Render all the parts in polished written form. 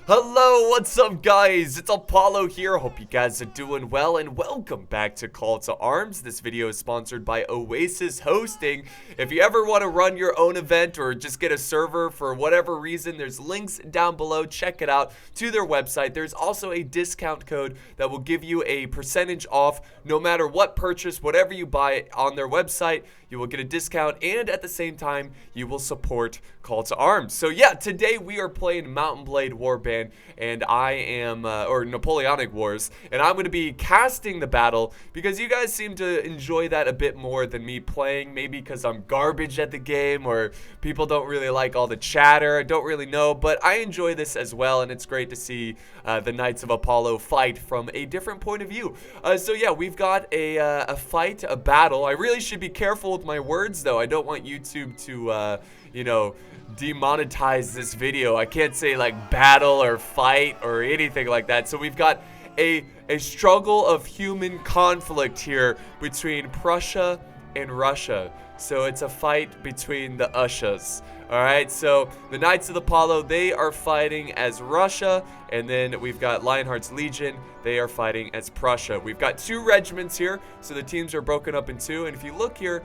Hello, what's up guys? It's Apollo here. Hope you guys are doing well and welcome back to Call to Arms. This video is sponsored by Oasis Hosting. If you ever want to run your own event or just get a server for whatever reason, there's links down below. Check it out to their website. There's also a discount code that will give you a percentage off no matter what purchase, whatever you buy on their website. You will get a discount and at the same time you will support Call to Arms. So yeah, today we are playing Mountain Blade Warband and I am or Napoleonic Wars, and I'm going to be casting the battle because you guys seem to enjoy that a bit more than me playing, maybe because I'm garbage at the game or people don't really like all the chatter. I don't really know, but I enjoy this as well, and it's great to see the Knights of Apollo fight from a different point of view. So yeah, we've got a fight, a battle. I really should be careful with my words though. I don't want YouTube to you know, demonetize this video. I can't say like battle or fight or anything like that. So we've got a struggle of human conflict here between Prussia and Russia. So it's a fight between the Ushas. Alright, so the Knights of Apollo, they are fighting as Russia, and then we've got Lionheart's Legion, they are fighting as Prussia. We've got two regiments here, so the teams are broken up in two, and if you look here,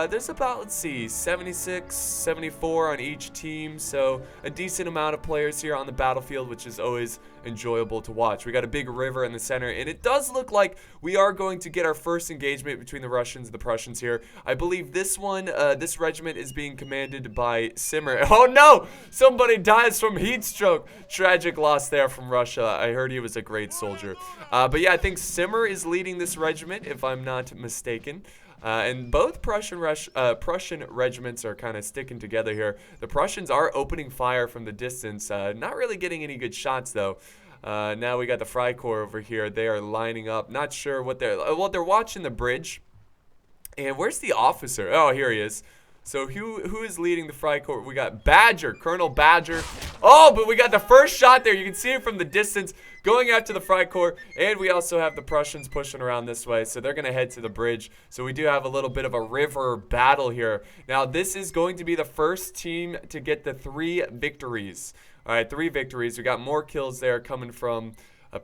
there's about, let's see, 76, 74 on each team, so a decent amount of players here on the battlefield, which is always enjoyable to watch. We got a big river in the center, and it does look like we are going to get our first engagement between the Russians and the Prussians here. I believe this one, this regiment is being commanded by Simmer. Oh no! Somebody dies from heat stroke. Tragic loss there from Russia. I heard he was a great soldier. But yeah, I think Simmer is leading this regiment, if I'm not mistaken. And both Prussian regiments are kind of sticking together here. The Prussians are opening fire from the distance, not really getting any good shots though. Now we got the Freikorps over here. They are lining up. Not sure what they're... Well, they're watching the bridge. And where's the officer? Oh, here he is. So who is leading the Freikorps? We got Badger, Colonel Badger. Oh, but we got the first shot there. You can see it from the distance going out to the Freikorps. And we also have the Prussians pushing around this way. So they're going to head to the bridge. So we do have a little bit of a river battle here. Now, this is going to be the first team to get the 3 victories. All right, 3 victories. We got more kills there coming from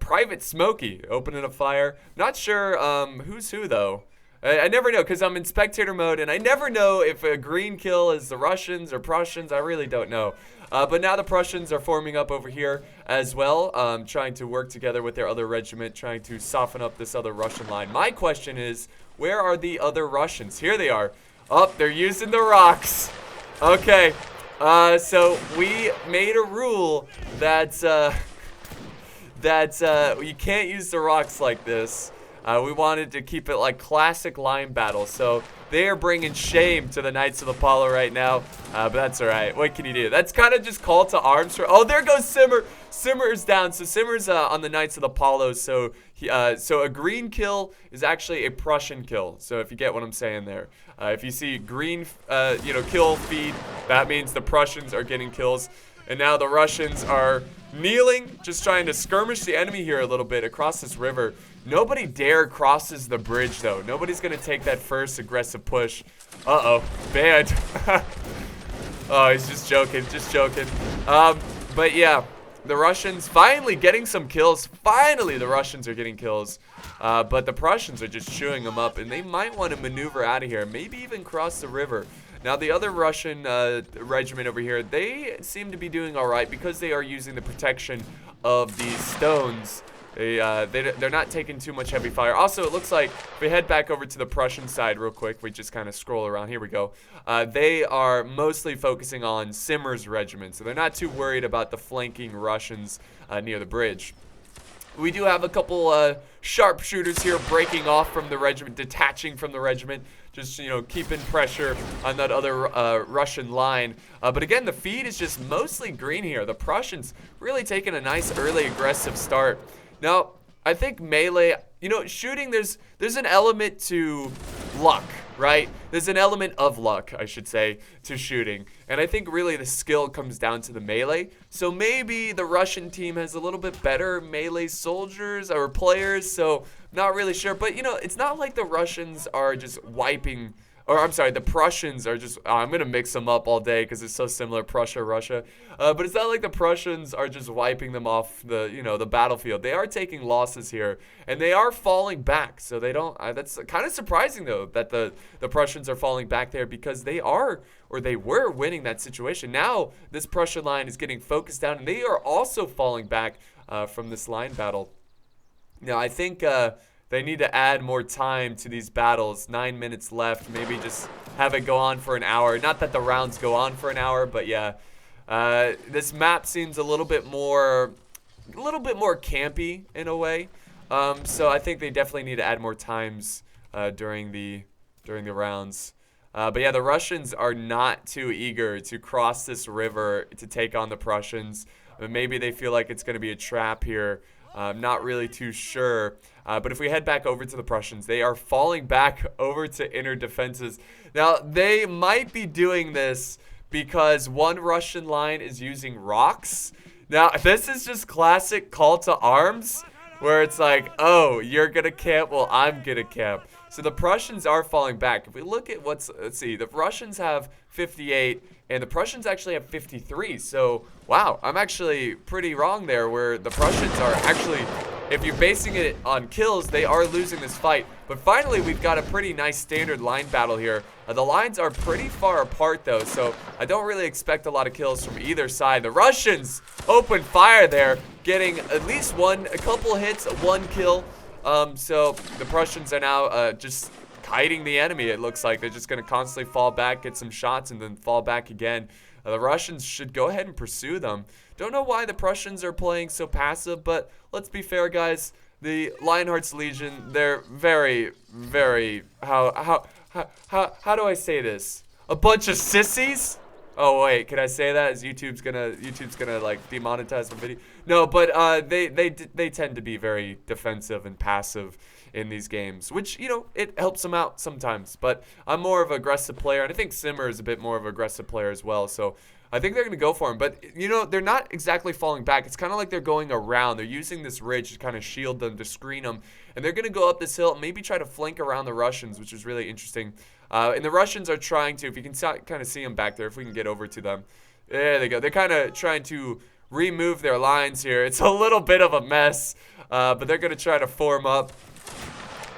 Private Smokey opening a fire. Not sure who's who, though. I never know because I'm in spectator mode, and I never know if a green kill is the Russians or Prussians. I really don't know. But now the Prussians are forming up over here as well, trying to work together with their other regiment, trying to soften up this other Russian line. My question is, where are the other Russians? Here they are. Oh, they're using the rocks. Okay. So we made a rule that you can't use the rocks like this. We wanted to keep it like classic line battle, so they are bringing shame to the Knights of Apollo right now, but that's alright. What can you do? That's kind of just call to arms for... Oh, there goes Simmer. Simmer's down. So Simmer's on the Knights of Apollo, so so a green kill is actually a Prussian kill, so if you get what I'm saying there. If you see green, kill feed, that means the Prussians are getting kills, and now the Russians are kneeling, just trying to skirmish the enemy here a little bit across this river. Nobody dare crosses the bridge, though. Nobody's going to take that first aggressive push. Uh-oh. Banned. Oh, he's just joking. Just joking. But, yeah. The Russians finally getting some kills. Finally, the Russians are getting kills. But the Prussians are just chewing them up. And they might want to maneuver out of here. Maybe even cross the river. Now, the other Russian regiment over here, they seem to be doing all right because they are using the protection of these stones. They're not taking too much heavy fire. Also, it looks like if we head back over to the Prussian side real quick, we just kind of scroll around. Here we go. They are mostly focusing on Simmer's regiment, so they're not too worried about the flanking Russians near the bridge. We do have a couple sharpshooters here breaking off from the regiment, detaching from the regiment, just, keeping pressure on that other Russian line. But again, the feed is just mostly green here. The Prussians really taking a nice early aggressive start. Now, I think melee, shooting, there's an element to luck, right? There's an element of luck, I should say, to shooting. And I think really the skill comes down to the melee. So maybe the Russian team has a little bit better melee soldiers or players, so not really sure. But, it's not like the Russians are just wiping or I'm sorry, the Prussians are just, I'm going to mix them up all day because it's so similar, Prussia, Russia. But it's not like the Prussians are just wiping them off the, the battlefield. They are taking losses here, and they are falling back. So they don't, that's kind of surprising, though, that the Prussians are falling back there because they are, or they were winning that situation. Now, this Prussian line is getting focused down, and they are also falling back from this line battle. Now, I think they need to add more time to these battles. 9 minutes left. Maybe just have it go on for an hour. Not that the rounds go on for an hour, but yeah. This map seems a little bit more campy in a way. So I think they definitely need to add more times during the rounds. But yeah, the Russians are not too eager to cross this river to take on the Prussians. Maybe they feel like it's going to be a trap here. I'm not really too sure. But if we head back over to the Prussians, they are falling back over to inner defenses. Now, they might be doing this because one Russian line is using rocks. Now, this is just classic call to arms, where it's like, oh, you're going to camp, well, I'm going to camp. So the Prussians are falling back. If we look at let's see, the Russians have 58, and the Prussians actually have 53. So, wow, I'm actually pretty wrong there, where the Prussians are actually, if you're basing it on kills, they are losing this fight. But finally, we've got a pretty nice standard line battle here. The lines are pretty far apart, though, so I don't really expect a lot of kills from either side. The Russians open fire there, getting at least a couple hits, one kill. So the Prussians are now just kiting the enemy. It looks like they're just going to constantly fall back, get some shots, and then fall back again. The Russians should go ahead and pursue them. Don't know why the Prussians are playing so passive, but let's be fair, guys. The Lionheart's Legion, they're very, very, how do I say this? A bunch of sissies? Oh wait, can I say that? Is YouTube's gonna like demonetize the video? No, but they tend to be very defensive and passive in these games, which it helps them out sometimes. But I'm more of an aggressive player, and I think Simmer is a bit more of an aggressive player as well. So I think they're gonna go for him. But they're not exactly falling back. It's kind of like they're going around. They're using this ridge to kind of shield them, to screen them, and they're gonna go up this hill and maybe try to flank around the Russians, which is really interesting. And the Russians are trying to, if you can kind of see them back there, if we can get over to them. There they go. They're kind of trying to remove their lines here. It's a little bit of a mess, but they're going to try to form up.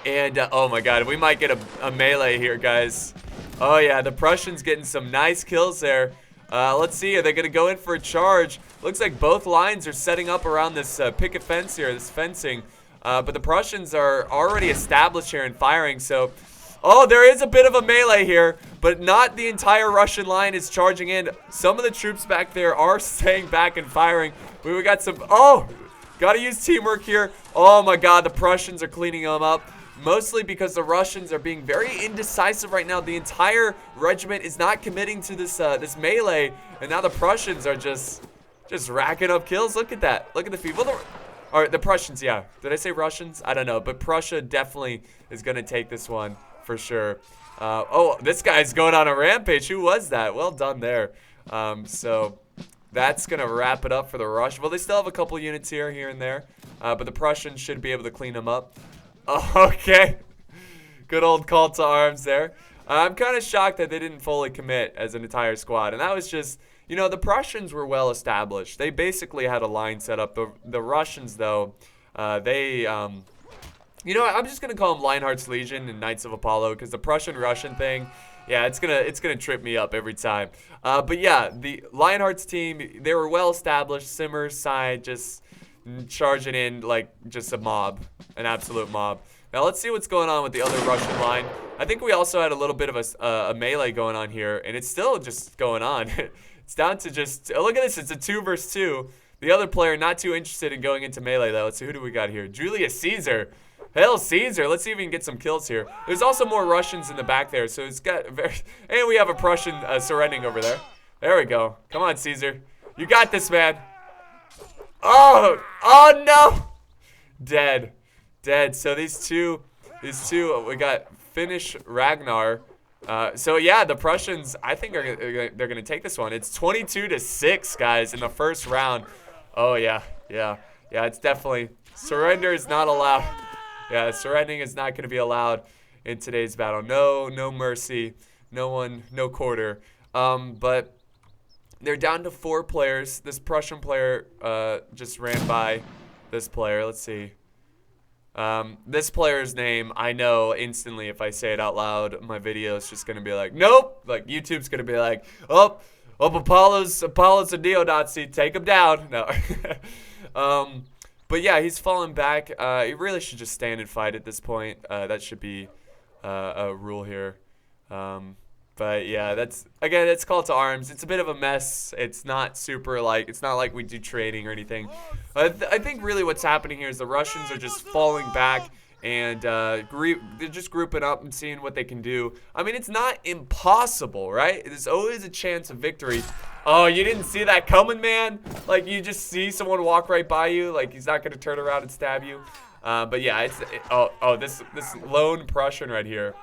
And, oh my god, we might get a melee here, guys. Oh yeah, the Prussians getting some nice kills there. Let's see, are they going to go in for a charge? Looks like both lines are setting up around this picket fence here, this fencing. But the Prussians are already established here and firing, so... Oh, there is a bit of a melee here, but not the entire Russian line is charging in. Some of the troops back there are staying back and firing. We got some... Oh, got to use teamwork here. Oh, my God, the Prussians are cleaning them up. Mostly because the Russians are being very indecisive right now. The entire regiment is not committing to this this melee, and now the Prussians are just racking up kills. Look at that. Look at the people. Or the Prussians, yeah. Did I say Russians? I don't know, but Prussia definitely is going to take this one. For sure. Oh, this guy's going on a rampage. Who was that? Well done there. So that's going to wrap it up for the Russians. Well, they still have a couple units here and there. But the Prussians should be able to clean them up. Oh, okay. Good old call to arms there. I'm kind of shocked that they didn't fully commit as an entire squad. And that was just, the Prussians were well established. They basically had a line set up. The Russians, though, they... You know what? I'm just gonna call them Lionheart's Legion and Knights of Apollo, because the Prussian-Russian thing, yeah, it's gonna trip me up every time. But yeah, the Lionheart's team, they were well established. Simmer's side just charging in like just a mob, an absolute mob. Now let's see what's going on with the other Russian line. I think we also had a little bit of a melee going on here, and it's still just going on. It's down to just, oh, look at this, it's a 2 versus 2. The other player not too interested in going into melee though. Let's see, who do we got here? Julius Caesar. Hail Caesar. Let's see if we can get some kills here. There's also more Russians in the back there, so it's got very... And we have a Prussian surrendering over there. There we go. Come on, Caesar. You got this, man. Oh no. Dead. So these two, we got Finnish Ragnar. So yeah, the Prussians, I think they're gonna take this one. It's 22-6, guys, in the first round. Oh yeah. It's definitely, surrender is not allowed. Yeah, surrendering is not going to be allowed in today's battle. No mercy. No one, no quarter. But they're down to 4 players. This Prussian player just ran by this player. Let's see. This player's name, I know instantly if I say it out loud, my video is just going to be like, nope. Like, YouTube's going to be like, oh, Apollo's a neo-Nazi. Take him down. No. But yeah, he's fallen back. He really should just stand and fight at this point. That should be a rule here. But yeah, it's call to arms. It's a bit of a mess. It's not super it's not like we do trading or anything. I think really what's happening here is the Russians are just falling back and they're just grouping up and seeing what they can do. I mean, it's not impossible, right? There's always a chance of victory. Oh, you didn't see that coming, man? Like, you just see someone walk right by you. Like, he's not going to turn around and stab you. But yeah, this lone Prussian right here.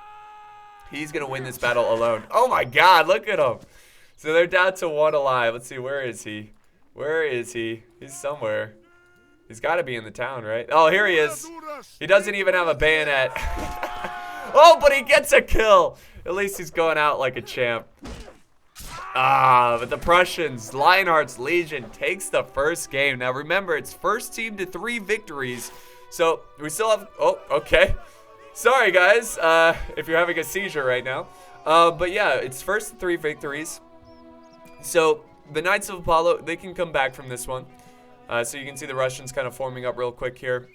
He's going to win this battle alone. Oh my god, look at him. So they're down to 1 alive. Let's see, where is he? Where is he? He's somewhere. He's got to be in the town, right? Oh, here he is. He doesn't even have a bayonet. Oh, but he gets a kill. At least he's going out like a champ. But the Prussians, Lionheart's Legion, takes the first game. Now remember, it's first team to 3 victories. So we still have, oh, okay. Sorry, guys, if you're having a seizure right now. But yeah, it's first 3 victories. So the Knights of Apollo, they can come back from this one. So you can see the Russians kind of forming up real quick here.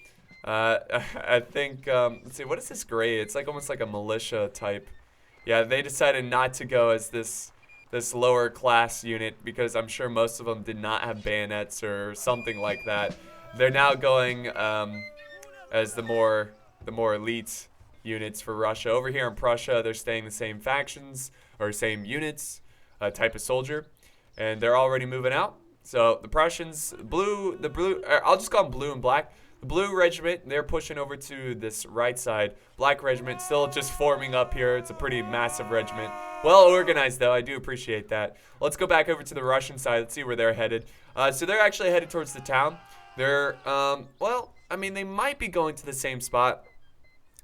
I think, let's see, what is this gray? It's like almost like a militia type. Yeah, they decided not to go as this lower class unit because I'm sure most of them did not have bayonets or something like that. They're now going as the more elite units for Russia. Over here in Prussia, they're staying the same factions or same units, type of soldier, and they're already moving out. So the Prussians, I'll just call them blue and black. The blue regiment, they're pushing over to this right side. Black regiment still just forming up here. It's a pretty massive regiment. Well organized though, I do appreciate that. Let's go back over to the Russian side. Let's see where they're headed. So they're actually headed towards the town. They're, well, I mean, they might be going to the same spot.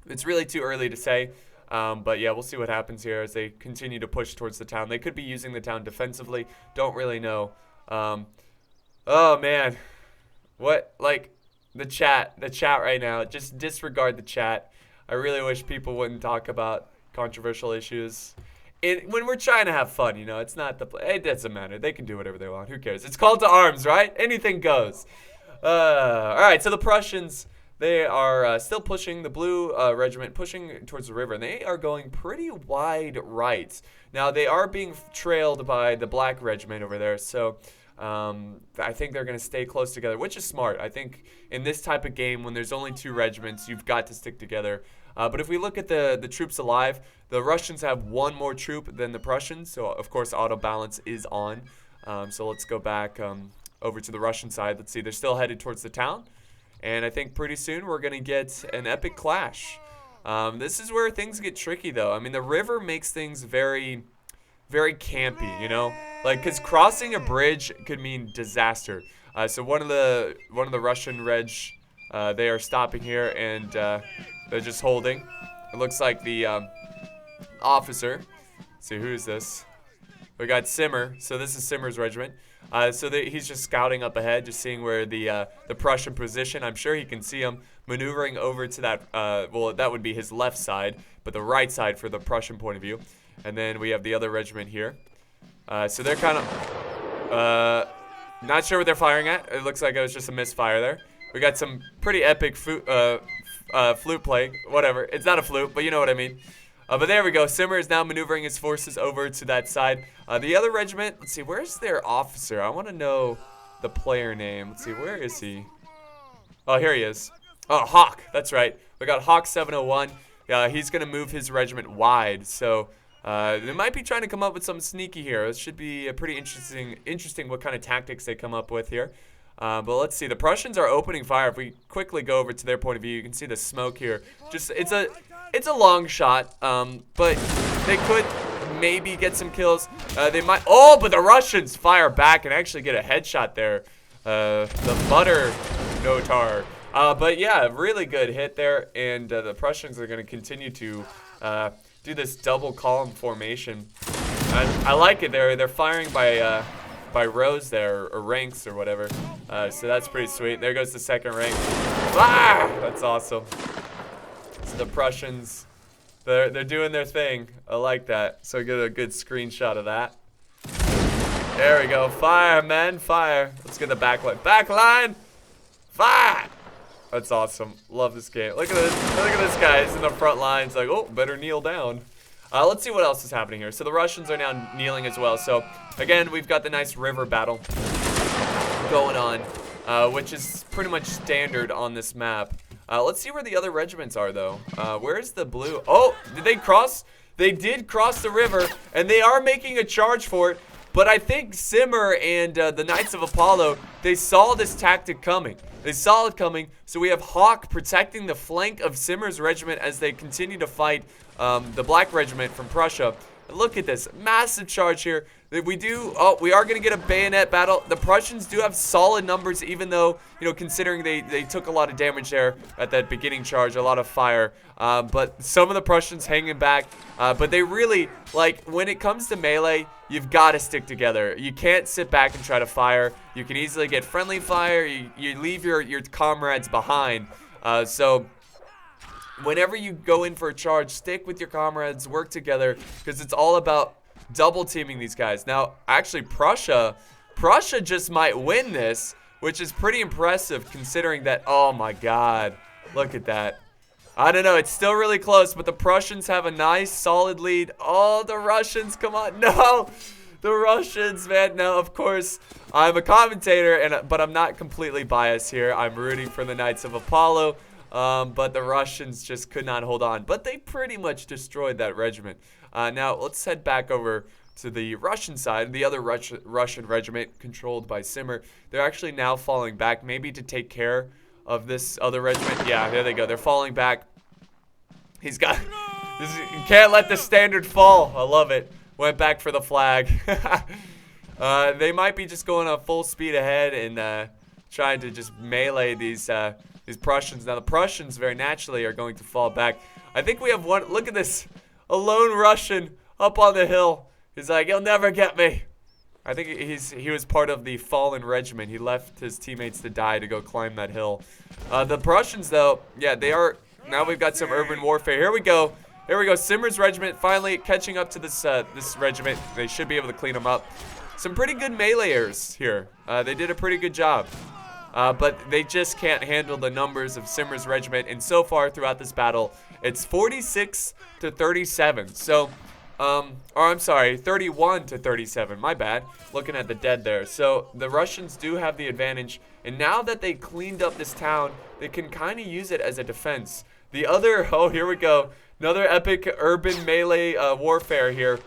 It's really too early to say. But yeah, we'll see what happens here as they continue to push towards the town. They could be using the town defensively. Don't really know. Oh man. What, like, the chat right now, just disregard the chat. I really wish people wouldn't talk about controversial issues. When we're trying to have fun, you know, it's not it doesn't matter. They can do whatever they want. Who cares? It's called to arms, right? Anything goes. All right, so the Prussians, they are still pushing, the blue regiment pushing towards the river, and they are going pretty wide right. Now, they are being trailed by the black regiment over there, so I think they're going to stay close together, which is smart. I think in this type of game, when there's only 2 regiments, you've got to stick together. But if we look at the troops alive, the Russians have 1 more troop than the Prussians, so of course auto balance is on. So let's go back over to the Russian side. Let's see, they're still headed towards the town, and I think pretty soon we're going to get an epic clash. This is where things get tricky, though. I mean, the river makes things very, very campy, you know, like, because crossing a bridge could mean disaster. So one of the Russian reg, they are stopping here, and they're just holding. It looks like the officer. Let's see, who is this? We got Simmer. So this is Simmer's regiment. So he's just scouting up ahead, just seeing where the Prussian position. I'm sure he can see him maneuvering over to that. Well, that would be his left side, but the right side for the Prussian point of view. And then we have the other regiment here. So they're kind of not sure what they're firing at. It looks like it was just a misfire there. We got some pretty epic flute play. Whatever. It's not a flute, but you know what I mean. But there we go. Simmer is now maneuvering his forces over to that side. The other regiment, let's see, where's their officer? I want to know the player name. Let's see, where is he? Oh, here he is. Oh, Hawk. That's right. We got Hawk 701. He's going to move his regiment wide. So they might be trying to come up with something sneaky here. It should be pretty interesting what kind of tactics they come up with here. But let's see. The Prussians are opening fire. If we quickly go over to their point of view, you can see the smoke here. Just it's a long shot, but they could maybe get some kills. They might. Oh, but the Russians fire back and actually get a headshot there. The butter notar. But yeah, really good hit there, and the Prussians are going to continue to do this double column formation. I like it. They're firing by rows there, or ranks or whatever. So that's pretty sweet. There goes the second rank. Ah! That's awesome. So the Prussians, they're doing their thing. I like that. So get a good screenshot of that. There we go. Fire, men, fire. Let's get the back line. Back line, fire. That's awesome. Love this game. Look at this. Look at this guy. He's in the front line. He's like, oh, better kneel down. Let's see what else is happening here. So the Russians are now kneeling as well. So again, we've got the nice river battle going on, which is pretty much standard on this map. Let's see where the other regiments are, though. Where's the blue? Oh, did they cross? They did cross the river, and they are making a charge for it. But I think Simmer and the Knights of Apollo, they saw this tactic coming. They saw it coming, so we have Hawk protecting the flank of Simmer's regiment as they continue to fight the Black Regiment from Prussia. And look at this, massive charge here. We are going to get a bayonet battle. The Prussians do have solid numbers, even though, you know, considering they took a lot of damage there at that beginning charge, a lot of fire. But some of the Prussians hanging back. But they really, like, when it comes to melee, you've got to stick together. You can't sit back and try to fire. You can easily get friendly fire. You leave your comrades behind. So whenever you go in for a charge, stick with your comrades, work together, because it's all about double teaming these guys. Now, actually, Prussia just might win this, which is pretty impressive considering that, oh my god, look at that. I don't know, it's still really close, but the Prussians have a nice solid lead. Oh, the Russians, come on, no, the Russians, man. Now, of course, I'm a commentator, but I'm not completely biased here. I'm rooting for the Knights of Apollo, but the Russians just could not hold on. But they pretty much destroyed that regiment. Now, let's head back over to the Russian side. The other Russian regiment controlled by Simmer. They're actually now falling back, maybe to take care of this other regiment. Yeah, there they go. They're falling back. He's got... you can't let the standard fall. I love it. Went back for the flag. They might be just going full speed ahead and trying to just melee these Prussians. Now, the Prussians very naturally are going to fall back. I think we have one... Look at this. A lone Russian up on the hill. He's like, you'll never get me. I think he was part of the fallen regiment. He left his teammates to die to go climb that hill. The Prussians, though, yeah, they are... Now we've got some urban warfare. Here we go. Here we go. Simmer's regiment finally catching up to this this regiment. They should be able to clean them up. Some pretty good meleeers here. They did a pretty good job. But they just can't handle the numbers of Simmer's regiment. And so far throughout this battle, it's 46 to 37. So, or I'm sorry, 31 to 37. My bad. Looking at the dead there. So the Russians do have the advantage. And now that they cleaned up this town, they can kind of use it as a defense. The other, oh, here we go. Another epic urban melee warfare here.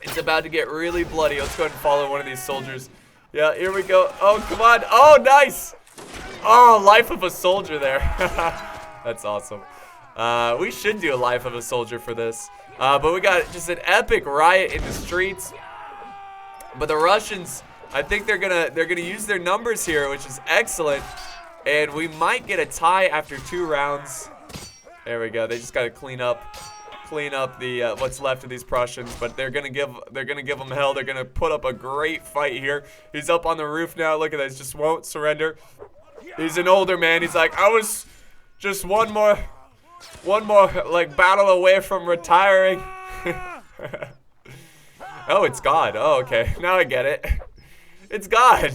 It's about to get really bloody. Let's go ahead and follow one of these soldiers. Yeah, here we go. Oh, come on. Oh, nice. Oh, life of a soldier there. That's awesome. We should do a life of a soldier for this. But we got just an epic riot in the streets. But the Russians, I think they're gonna use their numbers here, which is excellent. And we might get a tie after 2 rounds. There we go. They just gotta clean up the what's left of these Prussians, but they're gonna give them hell. They're gonna put up a great fight here. He's up on the roof now. Look at this, just won't surrender. He's an older man. He's like, I was just one more like battle away from retiring. Oh, it's God. Oh, okay. Now I get it. It's God.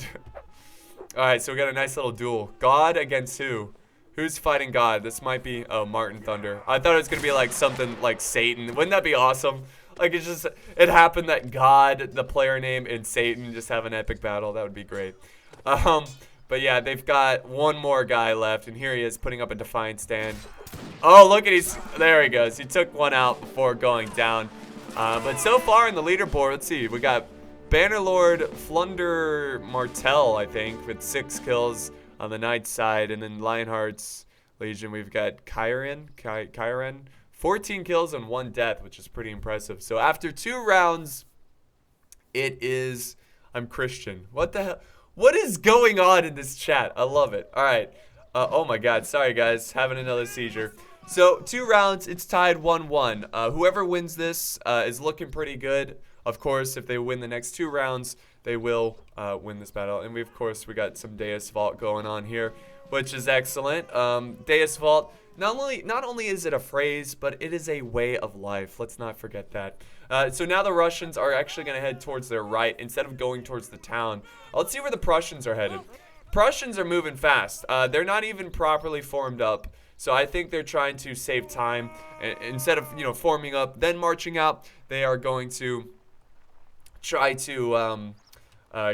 All right, so we got a nice little duel. God against who? Who's fighting God? This might be, oh, Martin Thunder. I thought it was gonna be like something like Satan. Wouldn't that be awesome? Like it happened that God, the player name, and Satan just have an epic battle. That would be great. But yeah, they've got one more guy left, and here he is putting up a defiant stand. Oh, look at there he goes. He took one out before going down. But so far in the leaderboard, let's see, we got Bannerlord Flunder Martel, I think, with 6 kills on the Knight side, and then Lionheart's Legion, we've got Kyren, 14 kills and 1 death, which is pretty impressive. So after 2 rounds, it is, I'm Christian. What the hell? What is going on in this chat? I love it. All right. Oh my God. Sorry guys, having another seizure. So 2 rounds, it's tied 1-1. Whoever wins this is looking pretty good. Of course, if they win the next 2 rounds, they will win this battle. And of course, we got some Deus Vault going on here, which is excellent. Deus Vault, not only is it a phrase, but it is a way of life. Let's not forget that. So now the Russians are actually going to head towards their right instead of going towards the town. Let's see where the Prussians are headed. Prussians are moving fast. They're not even properly formed up. So I think they're trying to save time. Instead of, forming up, then marching out, they are going to try to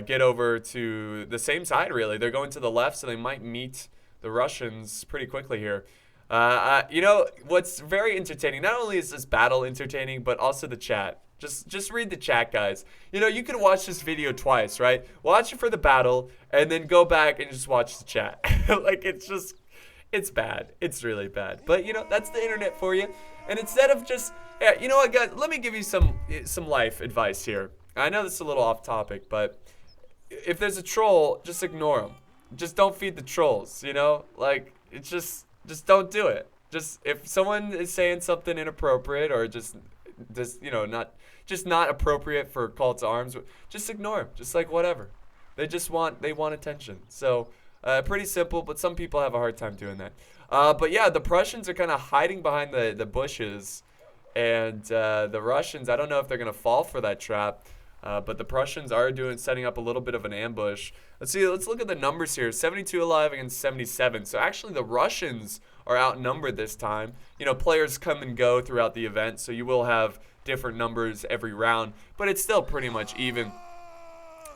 get over to the same side, really. They're going to the left, so they might meet the Russians pretty quickly here. What's very entertaining, not only is this battle entertaining, but also the chat. Just read the chat, guys. You could watch this video twice, right? Watch it for the battle, and then go back and just watch the chat. Like, it's bad. It's really bad. But, that's the internet for you. And instead of just, you know what, guys? Let me give you some life advice here. I know this is a little off topic, but if there's a troll, just ignore them. Just don't feed the trolls, Like, it's just don't do it. Just, if someone is saying something inappropriate or just not appropriate for Call to Arms, just ignore them. Just like, whatever. They want attention. So, pretty simple, but some people have a hard time doing that. But yeah, the Prussians are kind of hiding behind the bushes, and the Russians, I don't know if they're gonna fall for that trap, but the Prussians are setting up a little bit of an ambush. Let's look at the numbers here. 72 alive against 77. So actually, the Russians are outnumbered this time. Players come and go throughout the event, so you will have different numbers every round, but it's still pretty much even.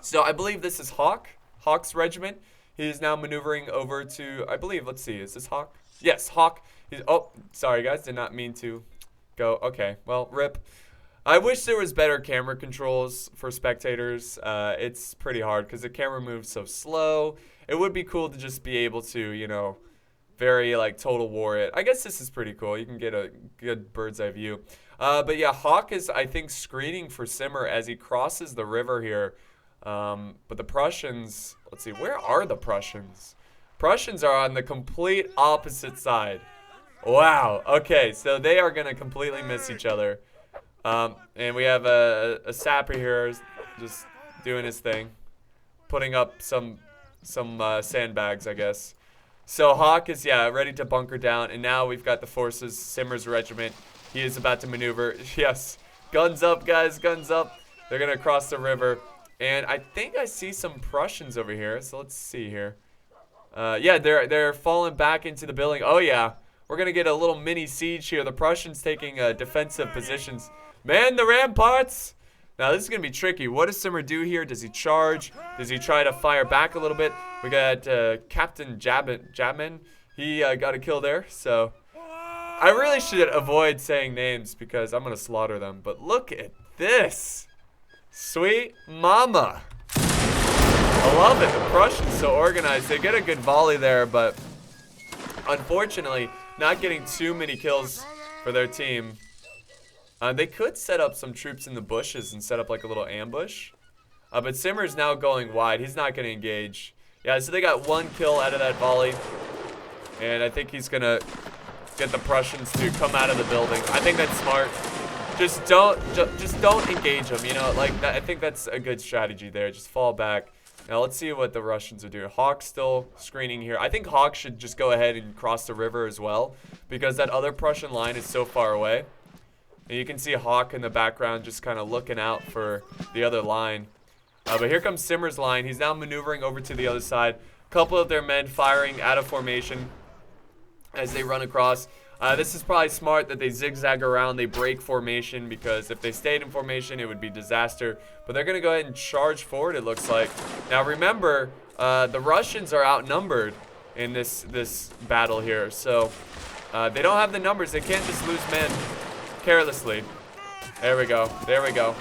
So I believe this is Hawk's regiment. He is now maneuvering over to, I believe, let's see, is this Hawk? Yes, Hawk. Oh, sorry guys, did not mean to go. Okay, well, rip. I wish there was better camera controls for spectators. It's pretty hard because the camera moves so slow. It would be cool to just be able to, very like Total War it. I guess this is pretty cool. You can get a good bird's eye view. But yeah, Hawk is, I think, screening for Simmer as he crosses the river here. But the Prussians, let's see, where are the Prussians? Prussians are on the complete opposite side. Wow, okay, so they are going to completely miss each other. And we have a sapper here just doing his thing, putting up some sandbags, I guess. So Hawk is, ready to bunker down, and now we've got the forces, Simmer's regiment. He is about to maneuver. Yes, guns up, guys, guns up. They're going to cross the river. And I think I see some Prussians over here, so let's see here. Yeah, they're falling back into the building. Oh, yeah. We're going to get a little mini siege here. The Prussians taking defensive positions. Man the ramparts! Now, this is going to be tricky. What does Simmer do here? Does he charge? Does he try to fire back a little bit? We got Captain Jabman. He got a kill there, so I really should avoid saying names because I'm going to slaughter them. But look at this. Sweet mama. I love it. The Prussians so organized. They get a good volley there, but unfortunately, not getting too many kills for their team. They could set up some troops in the bushes and set up like a little ambush. But Simmer's now going wide. He's not going to engage. Yeah, so they got 1 kill out of that volley. And I think he's going to get the Prussians to come out of the building. I think that's smart. Just don't engage them, like that. I think that's a good strategy there. Just fall back. Now let's see what the Russians are doing. Hawk's still screening here. I think Hawk should just go ahead and cross the river as well because that other Prussian line is so far away. And you can see Hawk in the background just kind of looking out for the other line. But here comes Simmer's line. He's now maneuvering over to the other side. A couple of their men firing out of formation as they run across. This is probably smart that they zigzag around, they break formation, because if they stayed in formation, it would be disaster. But they're going to go ahead and charge forward, it looks like. Now remember, the Russians are outnumbered in this battle here, so they don't have the numbers. They can't just lose men carelessly. There we go. There we go.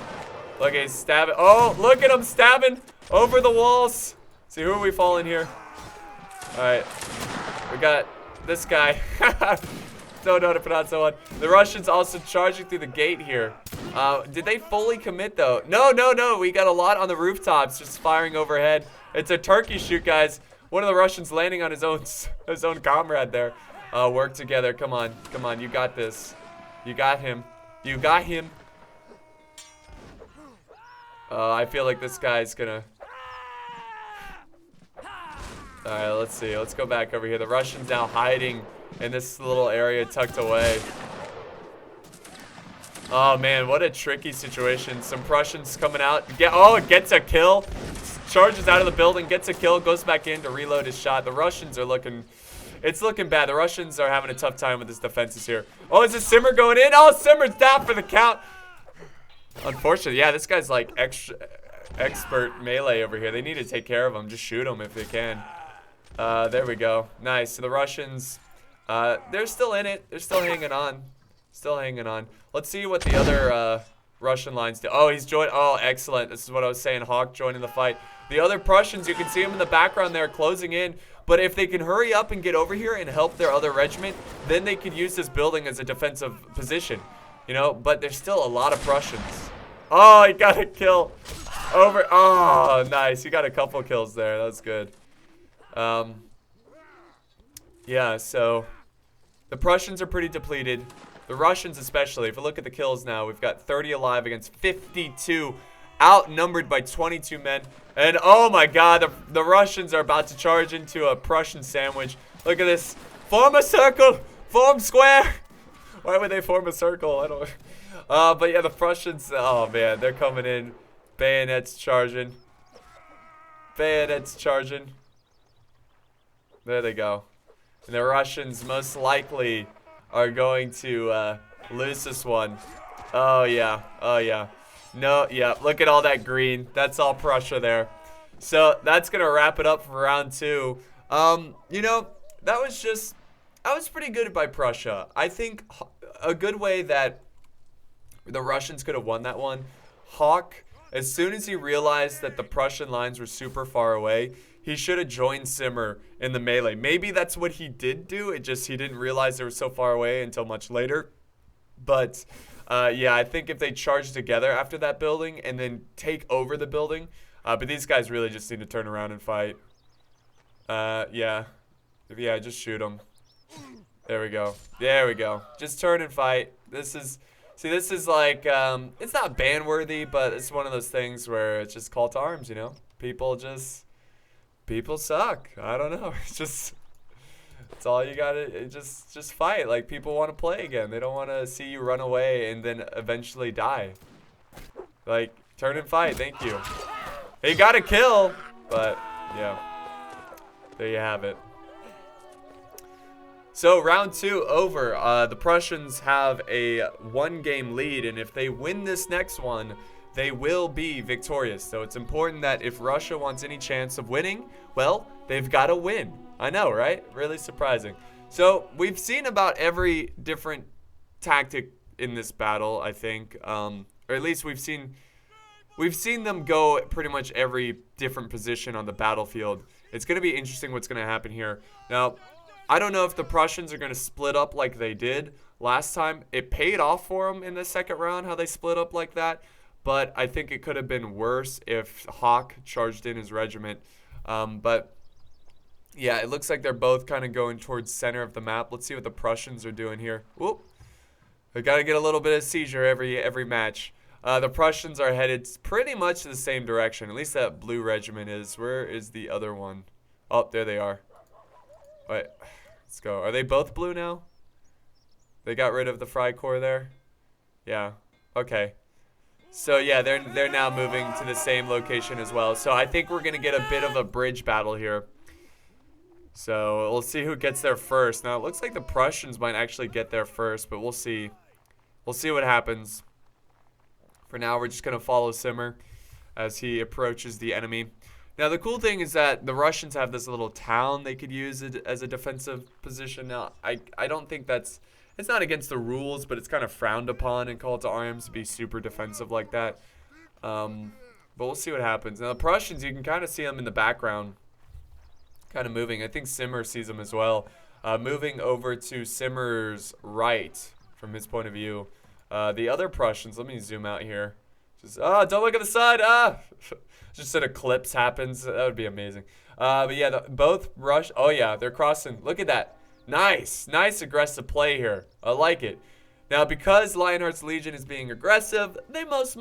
Look, he's stabbing. Oh, look at him stabbing over the walls. See, who are we falling here? All right. We got this guy. Don't know how to pronounce that one. The Russians also charging through the gate here. Did they fully commit, though? No, no, no. We got a lot on the rooftops just firing overhead. It's a turkey shoot, guys. One of the Russians landing on his own comrade there. Work together. Come on. Come on. You got this. You got him. You got him. I feel like this guy's gonna... Alright, let's see. Let's go back over here. The Russians now hiding in this little area tucked away. Oh, man. What a tricky situation. Some Prussians coming out. Gets a kill. Charges out of the building. Gets a kill. Goes back in to reload his shot. The Russians are looking... It's looking bad. The Russians are having a tough time with his defenses here. Oh, is it Simmer going in? Oh, Simmer's down for the count. Unfortunately, yeah, this guy's like expert melee over here. They need to take care of him. Just shoot him if they can. There we go. Nice. So the Russians, they're still in it. They're still hanging on. Still hanging on. Let's see what the other Russian lines do. Oh, he's joined. Oh, excellent. This is what I was saying. Hawk joining the fight. The other Prussians, you can see them in the background there closing in. But if they can hurry up and get over here and help their other regiment, then they could use this building as a defensive position. You know, but there's still a lot of Prussians. Oh, he got a kill. Over. Oh, nice. He got a couple kills there. That was good. Yeah, so the Prussians are pretty depleted. The Russians especially. If we look at the kills now, we've got 30 alive against 52. Outnumbered by 22 men. And oh my god, the Russians are about to charge into a Prussian sandwich. Look at this. Form a circle. Form square. Why would they form a circle? I don't... but yeah, the Prussians, oh man, they're coming in. Bayonets charging. Bayonets charging. There they go. And the Russians most likely are going to lose this one. Oh yeah, oh yeah. No, yeah, look at all that green. That's all Prussia there. So that's gonna wrap it up for round 2. You know, that was pretty good by Prussia. I think a good way that the Russians could have won that one. Hawk, as soon as he realized that the Prussian lines were super far away, he should have joined Simmer in the melee. Maybe that's what he did do. It just, he didn't realize they were so far away until much later. But yeah, I think if they charge together after that building and then take over the building, but these guys really just need to turn around and fight. Yeah, just shoot them. There we go. There we go. Just turn and fight. This is, see, this is like, it's not ban-worthy, but it's one of those things where it's just call to arms, you know? People suck. I don't know. It's just, it's all you gotta, just fight. Like, people want to play again. They don't want to see you run away and then eventually die. Like, turn and fight. Thank you. They got a kill, but yeah. There you have it. So round 2 over. The Prussians have a 1-game lead, and if they win this next one, they will be victorious. So it's important that if Russia wants any chance of winning, well, they've got to win. I know, right? Really surprising. So we've seen about every different tactic in this battle, I think, or at least we've seen them go pretty much every different position on the battlefield. It's going to be interesting what's going to happen here. Now, I don't know if the Prussians are going to split up like they did last time. It paid off for them in the second round, how they split up like that. But I think it could have been worse if Hawk charged in his regiment. But yeah, it looks like they're both kind of going towards center of the map. Let's see what the Prussians are doing here. Whoop. We got to get a little bit of seizure every match. The Prussians are headed pretty much the same direction. At least that blue regiment is. Where is the other one? Oh, there they are. Wait, let's go. Are they both blue now? They got rid of the Freikorps there? Yeah. Okay. So yeah, they're now moving to the same location as well. So I think we're gonna get a bit of a bridge battle here. So we'll see who gets there first. Now it looks like the Prussians might actually get there first, but we'll see. We'll see what happens. For now, we're just gonna follow Simmer as he approaches the enemy. Now the cool thing is that the Russians have this little town they could use as a defensive position. Now I don't think that's, it's not against the rules, but it's kind of frowned upon in Call to Arms to be super defensive like that. But we'll see what happens. Now the Prussians, you can kind of see them in the background, kind of moving. I think Simmer sees them as well. Moving over to Simmer's right from his point of view. The other Prussians, let me zoom out here. Just, don't look at the side. Just an eclipse happens. That would be amazing. But yeah, both oh yeah, they're crossing. Look at that. Nice. Nice aggressive play here. I like it. Now, because Lionheart's Legion is being aggressive, they most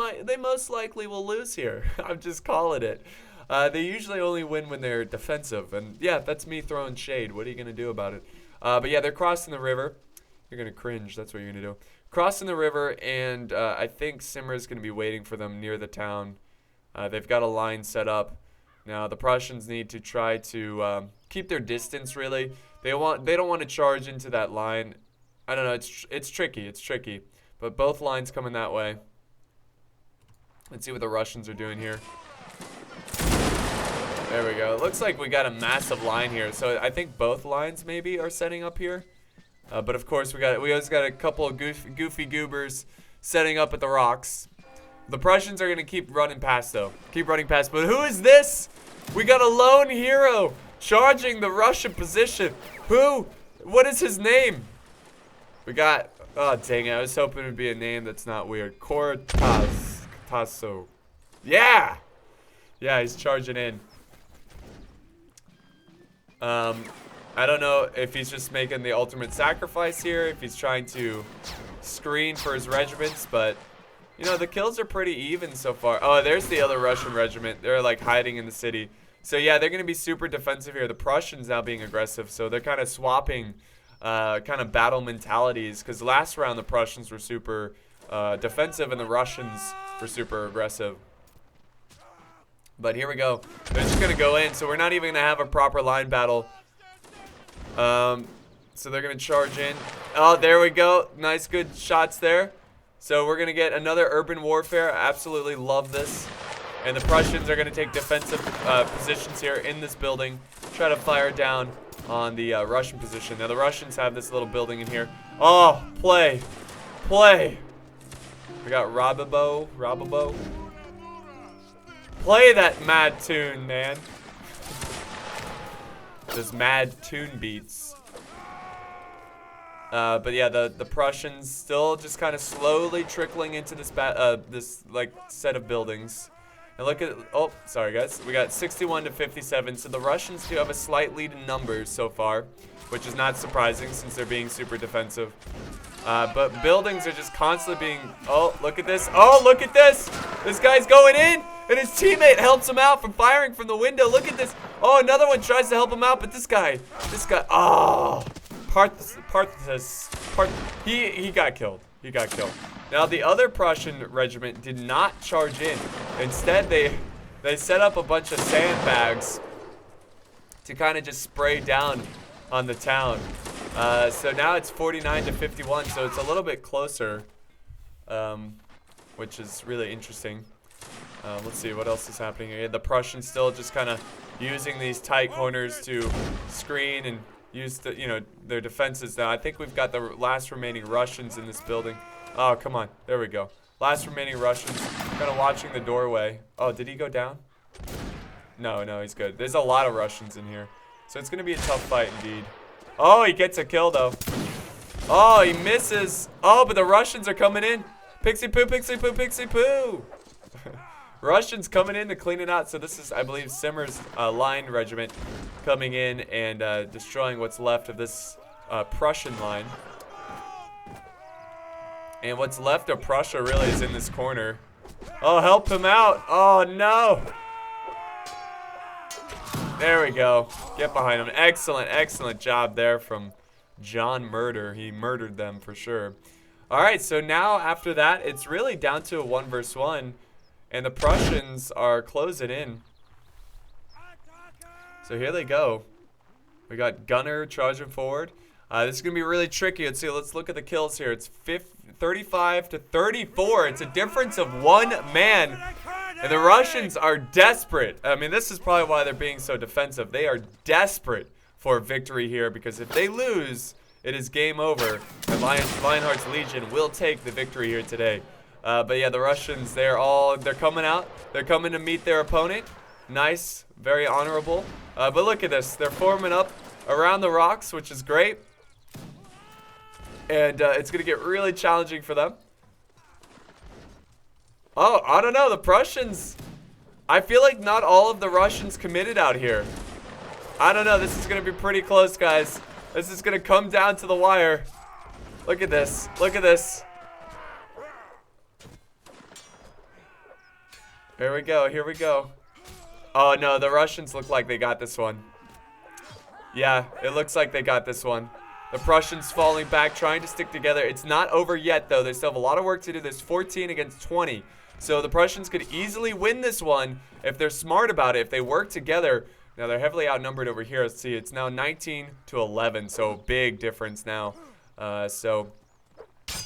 likely will lose here. I'm just calling it. They usually only win when they're defensive. And yeah, that's me throwing shade. What are you going to do about it? But yeah, they're crossing the river. You're going to cringe. That's what you're going to do. Crossing the river, and I think Simmer's going to be waiting for them near the town. They've got a line set up. Now, the Prussians need to try to keep their distance, really. They don't want to charge into that line. I don't know. It's tricky. It's tricky. But both lines coming that way. Let's see what the Russians are doing here. There we go. It looks like we got a massive line here. So I think both lines maybe are setting up here. But of course we always got a couple of goofy goobers setting up at the rocks. The Prussians are gonna keep running past though. Keep running past. But who is this? We got a lone hero charging the Russian position. Who? What is his name? We got. Oh dang it! I was hoping it'd be a name that's not weird. Tasso. Yeah. Yeah, he's charging in. I don't know if he's just making the ultimate sacrifice here, if he's trying to screen for his regiments, but, you know, the kills are pretty even so far. Oh, there's the other Russian regiment. They're, like, hiding in the city. So, yeah, they're going to be super defensive here. The Prussians now being aggressive, so they're kind of swapping kind of battle mentalities, because last round the Prussians were super defensive and the Russians were super aggressive. But here we go. They're just going to go in, so we're not even going to have a proper line battle. So they're going to charge in. Oh, there we go. Nice, good shots there. So we're going to get another urban warfare. I absolutely love this. And the Prussians are going to take defensive positions here in this building. Try to fire down on the Russian position. Now the Russians have this little building in here. Oh, play. Play. We got Robobo. Play that mad tune, man. Those mad tune beats. But yeah, the Prussians still just kind of slowly trickling into this like set of buildings. And look at, oh, sorry guys, we got 61 to 57. So the Russians do have a slight lead in numbers so far, which is not surprising since they're being super defensive. But buildings are just constantly being, oh, look at this. Oh, look at this. This guy's going in, and his teammate helps him out from firing from the window. Look at this. Oh, another one tries to help him out, but this guy, oh, he got killed. He got killed. Now, the other Prussian regiment did not charge in. Instead, they set up a bunch of sandbags to kind of just spray down on the town. So now it's 49 to 51, so it's a little bit closer, which is really interesting. Let's see what else is happening here. The Prussians still just kind of using these tight corners to screen and use the, you know, their defenses. Now I think we've got the last remaining Russians in this building. Oh, come on. There we go. Last remaining Russians kind of watching the doorway. Oh, did he go down? No, he's good. There's a lot of Russians in here, so it's going to be a tough fight indeed. Oh, he gets a kill, though. Oh, he misses. Oh, but the Russians are coming in. Pixie poo, pixie poo, pixie poo. Russians coming in to clean it out. So this is, I believe, Simmer's line regiment coming in and destroying what's left of this Prussian line. And what's left of Prussia really is in this corner. Oh, help him out. Oh, no. There we go. Get behind him. Excellent, excellent job there from John Murder. He murdered them for sure. All right, so now after that, it's really down to a 1 versus 1. And the Prussians are closing in. So here they go. We got Gunner charging forward. This is going to be really tricky. Let's see. Let's look at the kills here. It's 35 to 34. It's a difference of 1 man. And the Russians are desperate. I mean, this is probably why they're being so defensive. They are desperate for victory here because if they lose, it is game over. And Lionheart's Legion will take the victory here today. But yeah, the Russians, they're coming out. They're coming to meet their opponent. Nice, very honorable. But look at this. They're forming up around the rocks, which is great. And it's going to get really challenging for them. Oh, I don't know. The Prussians, I feel like not all of the Russians committed out here. I don't know. This is going to be pretty close, guys. This is gonna come down to the wire. Look at this. Look at this. Here we go. Here we go. Oh no, the Russians look like they got this one. Yeah, it looks like they got this one. The Prussians falling back, trying to stick together. It's not over yet, though. They still have a lot of work to do. There's 14 against 20. So the Prussians could easily win this one if they're smart about it, if they work together. Now, they're heavily outnumbered over here. Let's see. It's now 19 to 11, so big difference now. So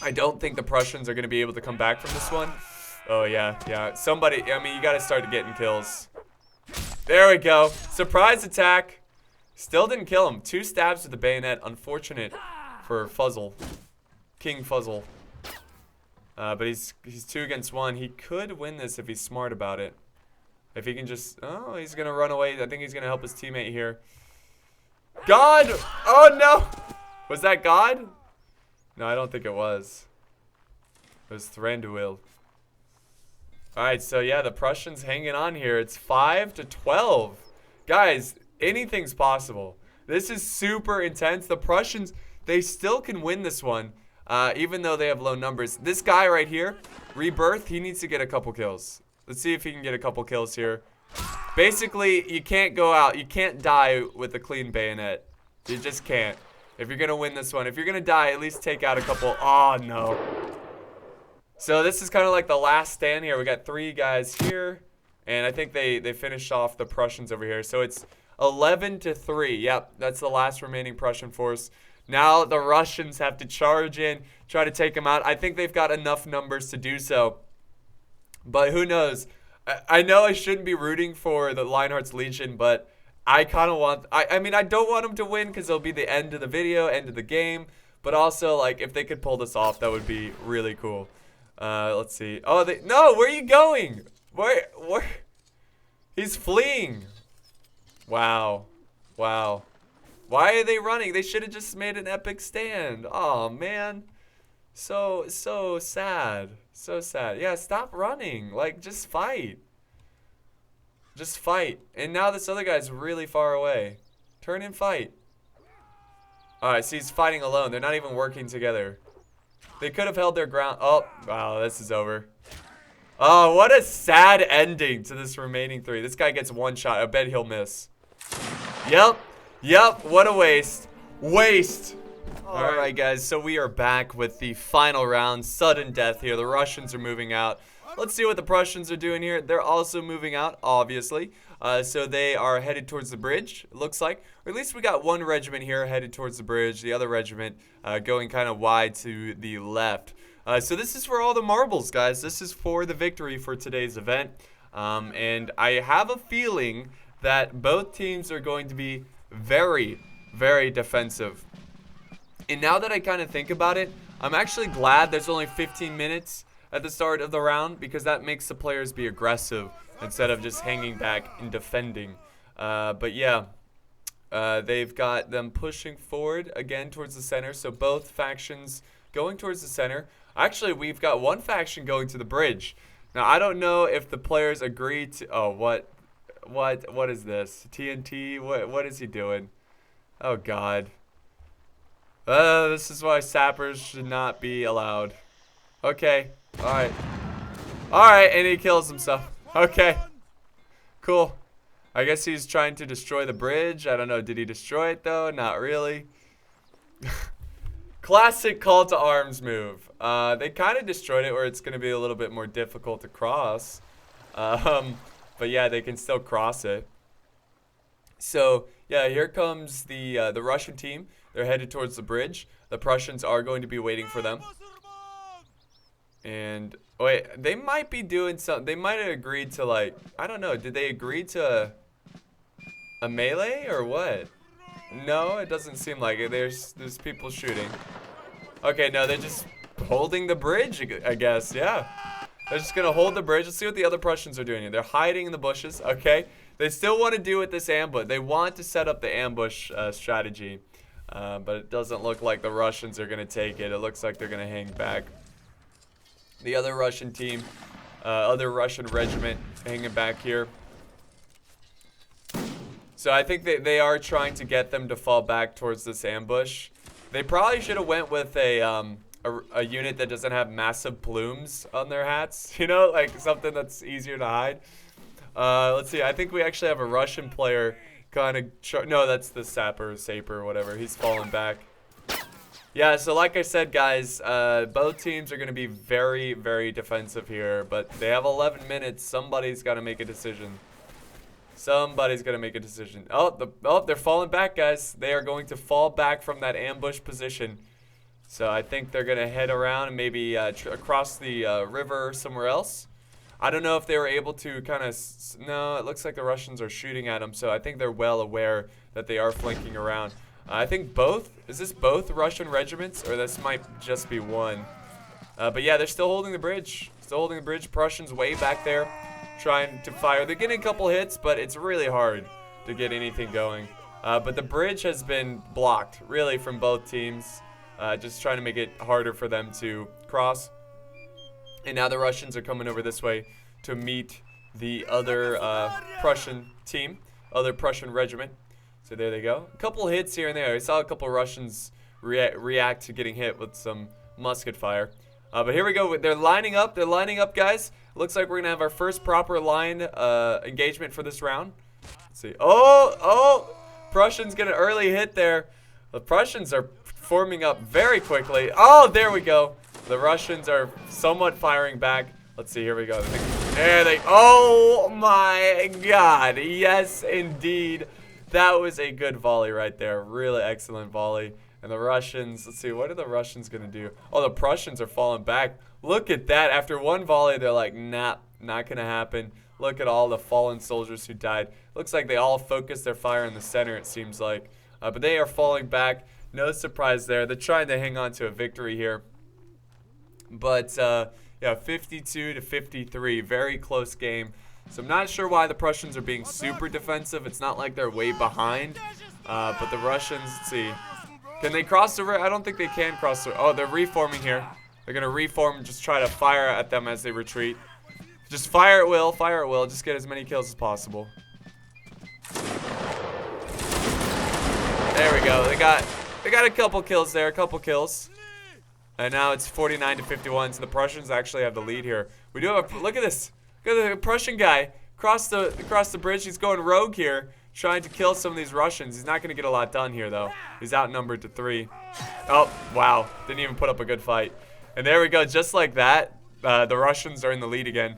I don't think the Prussians are going to be able to come back from this one. Oh, yeah, yeah. Somebody, I mean, you got to start getting kills. There we go. Surprise attack. Still didn't kill him. 2 stabs with the bayonet. Unfortunate for Fuzzle. King Fuzzle. But he's 2 against 1. He could win this if he's smart about it. If he can just... Oh, he's going to run away. I think he's going to help his teammate here. God! Oh, no! Was that God? No, I don't think it was. It was Thranduil. Alright, so yeah, the Prussians hanging on here. It's 5 to 12. Guys, anything's possible. This is super intense. The Prussians, they still can win this one, even though they have low numbers. This guy right here, Rebirth, he needs to get a couple kills. Let's see if he can get a couple kills here. Basically, you can't go out. You can't die with a clean bayonet. You just can't. If you're going to win this one. If you're going to die, at least take out a couple. Oh, no. So this is kind of like the last stand here. We got 3 guys here. And I think they finished off the Prussians over here. So it's 11 to 3. Yep, that's the last remaining Prussian force. Now the Russians have to charge in, try to take them out. I think they've got enough numbers to do so. But who knows? I know I shouldn't be rooting for the Lionheart's Legion, but I kind of want... I mean, I don't want them to win because it'll be the end of the video, end of the game. But also, like, if they could pull this off, that would be really cool. Let's see. Oh, no, where are you going? Where? He's fleeing. Wow. Wow. Why are they running? They should have just made an epic stand. Oh, man. So sad. So sad. Yeah, stop running. Like, just fight. Just fight. And now this other guy's really far away. Turn and fight. Alright, so he's fighting alone. They're not even working together. They could have held their ground. Oh, wow, this is over. Oh, what a sad ending to this remaining 3. This guy gets 1 shot. I bet he'll miss. Yep. Yep. What a waste. Waste. Alright, guys. So we are back with the final round. Sudden death here. The Russians are moving out. Let's see what the Prussians are doing here. They're also moving out, obviously. So they are headed towards the bridge, it looks like. Or at least we got 1 regiment here headed towards the bridge. The other regiment going kind of wide to the left. So this is for all the marbles, guys. This is for the victory for today's event. And I have a feeling that both teams are going to be very, very defensive. And now that I kind of think about it, I'm actually glad there's only 15 minutes at the start of the round, because that makes the players be aggressive instead of just hanging back and defending. But yeah, they've got them pushing forward again towards the center. So both factions going towards the center. Actually, we've got 1 faction going to the bridge. Now, I don't know if the players agree to... Oh, what is this? TNT? What is he doing? Oh, God. This is why sappers should not be allowed. Okay. Alright. Alright, and he kills himself. Okay. Cool. I guess he's trying to destroy the bridge. I don't know. Did he destroy it, though? Not really. Classic call to arms move. They kind of destroyed it where it's going to be a little bit more difficult to cross. But yeah, they can still cross it. So, yeah, here comes the Russian team. They're headed towards the bridge. The Prussians are going to be waiting for them. And, wait, they might be doing something. They might have agreed to, like, I don't know. Did they agree to a melee or what? No, it doesn't seem like it. There's people shooting. Okay, no, they're just holding the bridge, I guess. Yeah. They're just going to hold the bridge. Let's see what the other Prussians are doing here. They're hiding in the bushes. Okay. They still want to do with this ambush. They want to set up the ambush strategy. But it doesn't look like the Russians are going to take it. It looks like they're going to hang back. The other Russian team, other Russian regiment hanging back here. So So I think they are trying to get them to fall back towards this ambush. They probably should have went with a unit that doesn't have massive plumes on their hats. You know, like something that's easier to hide. Let's see. I think we actually have a Russian player kind of... No, that's the Saper, whatever. He's falling back. Yeah, so like I said, guys, both teams are going to be very, very defensive here. But they have 11 minutes. Somebody's got to make a decision. Somebody's going to make a decision. Oh, they're falling back, guys. They are going to fall back from that ambush position. So I think they're going to head around and maybe across the river somewhere else. I don't know if they were able to kind of... No, it looks like the Russians are shooting at them. So I think they're well aware that they are flanking around. I think both... Is this both Russian regiments? Or this might just be one. But yeah, they're still holding the bridge. Still holding the bridge. Prussians way back there trying to fire. They're getting a couple hits, but it's really hard to get anything going. But the bridge has been blocked, really, from both teams. Just trying to make it harder for them to cross. And now the Russians are coming over this way to meet the other Prussian team, other Prussian regiment. So there they go. A couple hits here and there. I saw a couple Russians react to getting hit with some musket fire. But here we go. They're lining up. They're lining up, guys. Looks like we're going to have our first proper line engagement for this round. Let's see. Oh! Prussians get an early hit there. The Prussians are forming up very quickly. Oh, there we go. The Russians are somewhat firing back. Let's see. Here we go. There they... Oh, my God. Yes, indeed. That was a good volley right there. Really excellent volley. And the Russians, let's see, what are the Russians going to do? Oh, the Prussians are falling back. Look at that. After one volley, they're like, nah, not going to happen. Look at all the fallen soldiers who died. Looks like they all focused their fire in the center, it seems like. But they are falling back. No surprise there. They're trying to hang on to a victory here. But, yeah, 52 to 53. Very close game. So I'm not sure why the Prussians are being super defensive. It's not like they're way behind. But the Russians, let's see. Can they cross the river? I don't think they can cross the... Oh, they're reforming here. They're going to reform and just try to fire at them as they retreat. Just fire at will. Fire at will. Just get as many kills as possible. There we go. They got a couple kills there. A couple kills. And now it's 49 to 51. So the Prussians actually have the lead here. We do have a... Look at this. Look at the Prussian guy. Across the bridge. He's going rogue here. Trying to kill some of these Russians. He's not going to get a lot done here, though. He's outnumbered to 3. Oh, wow. Didn't even put up a good fight. And there we go. Just like that, the Russians are in the lead again.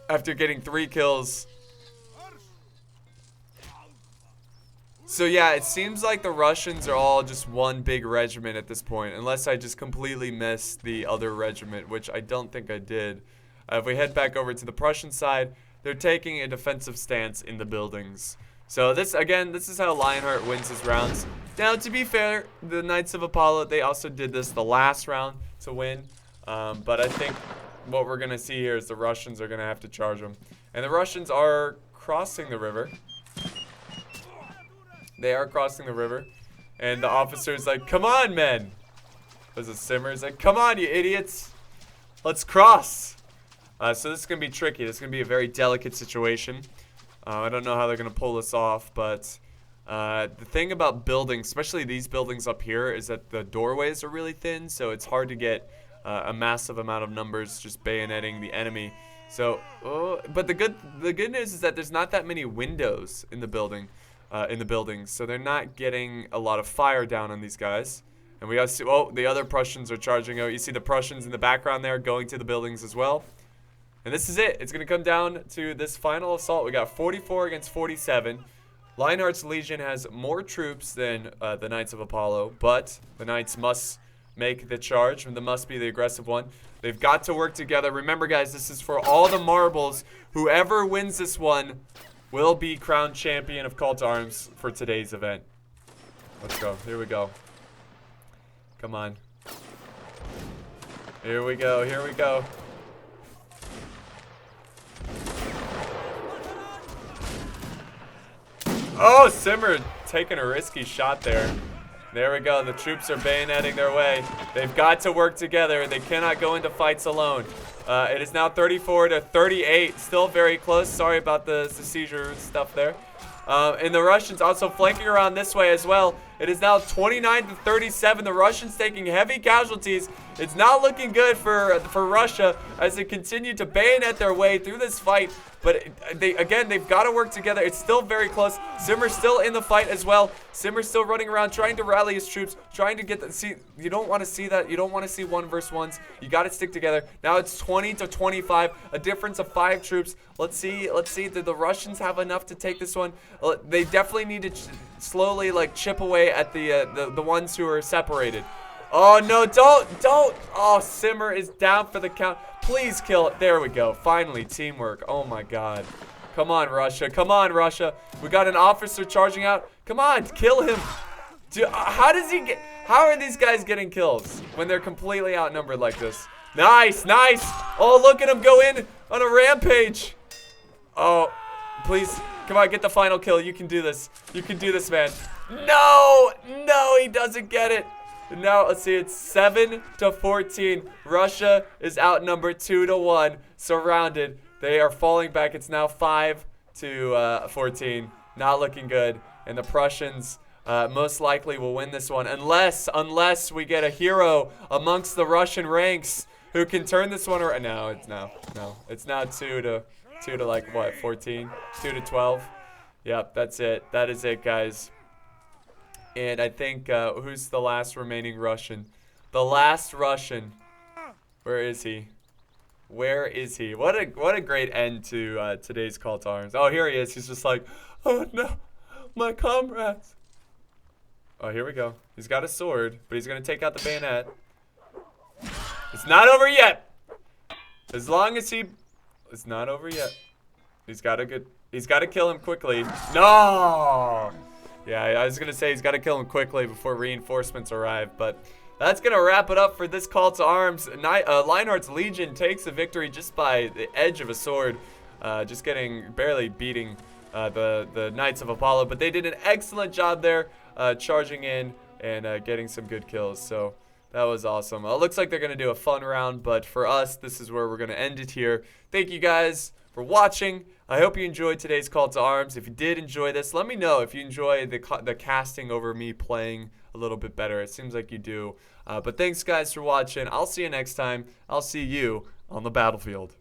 After getting 3 kills. So, yeah, it seems like the Russians are all just one big regiment at this point. Unless I just completely missed the other regiment, which I don't think I did. If we head back over to the Prussian side, they're taking a defensive stance in the buildings. So this is how Lionheart wins his rounds. Now, to be fair, the Knights of Apollo, they also did this the last round to win. But I think what we're going to see here is the Russians are going to have to charge them. And the Russians are crossing the river. They are crossing the river. And the officer's like, come on, men. There's a simmer. He's like, come on, you idiots. Let's cross. So this is going to be tricky. This is going to be a very delicate situation. I don't know how they're going to pull this off, but the thing about buildings, especially these buildings up here, is that the doorways are really thin, so it's hard to get a massive amount of numbers just bayoneting the enemy. So, but the good news is that there's not that many windows in the buildings, so they're not getting a lot of fire down on these guys. And we got the other Prussians are charging out. You see the Prussians in the background there going to the buildings as well. And this is it. It's going to come down to this final assault. We got 44 against 47. Lionheart's Legion has more troops than the Knights of Apollo, but the Knights must make the charge, and they must be the aggressive one. They've got to work together. Remember, guys, this is for all the marbles. Whoever wins this one will be crowned champion of Call to Arms for today's event. Let's go. Here we go. Come on. Here we go. Here we go. Oh, Simmer taking a risky shot there. There we go. The troops are bayoneting their way. They've got to work together. They cannot go into fights alone. It is now 34 to 38. Still very close. Sorry about the seizure stuff there. And the Russians also flanking around this way as well. It is now 29-37. The Russians taking heavy casualties. It's not looking good for Russia as they continue to bayonet their way through this fight. But they've got to work together. It's still very close. Zimmer's still in the fight as well. Zimmer's still running around trying to rally his troops, trying to get see, you don't want to see that. You don't want to see 1 versus 1s. You got to stick together. Now it's 20-25, a difference of 5 troops. Let's see. Do the Russians have enough to take this one? They definitely need to slowly like chip away at the ones who are separated. Oh no, don't. Oh, Simmer is down for the count. Please kill it. There we go. Finally, teamwork. Oh my god. Come on, Russia. Come on, Russia. We got an officer charging out. Come on, kill him. Dude, how are these guys getting kills when they're completely outnumbered like this? Nice. Oh, look at him go in on a rampage. Oh, please. Come on, get the final kill. You can do this. You can do this, man. No, he doesn't get it. Now, let's see, it's 7-14. Russia is outnumbered 2-1, surrounded. They are falling back. It's now 5-14. Not looking good. And the Prussians most likely will win this one unless we get a hero amongst the Russian ranks who can turn this one around. No, it's now 2 to like what, 14? 2-12. Yep, that's it. That is it, guys. And I think, who's the last remaining Russian? The last Russian. Where is he? Where is he? What a great end to today's Call to Arms. Oh, here he is. He's just like, oh no, my comrades. Oh, here we go. He's got a sword, but he's going to take out the bayonet. It's not over yet. As long as it's not over yet. He's got to kill him quickly. No! Yeah, I was going to say he's got to kill him quickly before reinforcements arrive, but that's going to wrap it up for this Call to Arms. Lionheart's Legion takes a victory just by the edge of a sword, just barely beating the Knights of Apollo, but they did an excellent job there, charging in and getting some good kills, so that was awesome. It looks like they're going to do a fun round, but for us, this is where we're going to end it here. Thank you guys for watching. I hope you enjoyed today's Call to Arms. If you did enjoy this, let me know if you enjoy the casting over me playing a little bit better. It seems like you do. But thanks, guys, for watching. I'll see you next time. I'll see you on the battlefield.